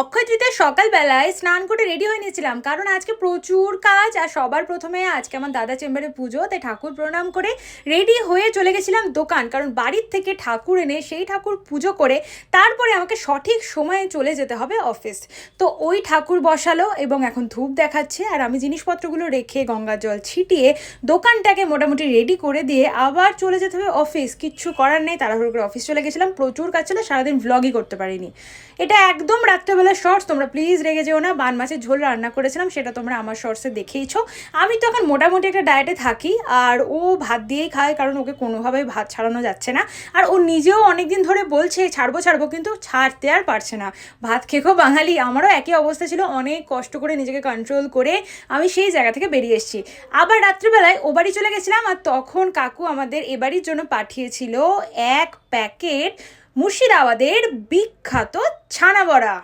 অক্ষয় তৃতীয়ার সকালবেলায় স্নান করে রেডি হয়ে নিয়েছিলাম, কারণ আজকে প্রচুর কাজ। আর সবার প্রথমে আজকে আমার দাদা চেম্বারে পুজো, তাই ঠাকুর প্রণাম করে রেডি হয়ে চলে গেছিলাম দোকান, কারণ বাড়ির থেকে ঠাকুর এনে সেই ঠাকুর পুজো করে তারপরে আমাকে সঠিক সময়ে চলে যেতে হবে অফিস। তো ওই ঠাকুর বসালো এবং এখন ধূপ দেখাচ্ছে, আর আমি জিনিসপত্রগুলো রেখে গঙ্গার জল ছিটিয়ে দোকানটাকে মোটামুটি রেডি করে দিয়ে আবার চলে যেতে হবে অফিস। কিচ্ছু করার নেই, তাড়াহুড়ো করে অফিস চলে গেছিলাম। প্রচুর কাজ ছিল, সারাদিন ভ্লগই করতে পারিনি। এটা একদম রাত্রেবেলা শর্টস, তোমরা প্লিজ রেগে যেও না। বান মাছের ঝোল রান্না করেছিলাম, সেটা তোমরা আমার শর্টসে দেখেইছো। আমি তো এখন মোটামুটি একটা ডায়েটে থাকি, আর ও ভাত দিয়েই খায়, কারণ ওকে কোনোভাবেই ভাত ছাড়ানো যাচ্ছে না। আর ও নিজেও অনেকদিন ধরে বলছে ছাড়বো ছাড়বো, কিন্তু ছাড়তে আর পারছে না। ভাত খেয়েও বাঙালি, আমারও একই অবস্থা ছিল। অনেক কষ্ট করে নিজেকে কন্ট্রোল করে আমি সেই জায়গা থেকে বেরিয়ে এসেছি। আবার রাত্রিবেলায় ও বাড়ি চলে গেছিলাম, আর তখন কাকু আমাদের এ বাড়ির জন্য পাঠিয়েছিল 1 প্যাকেট মুর্শিদাবাদের বিখ্যাত ছানা বড়া।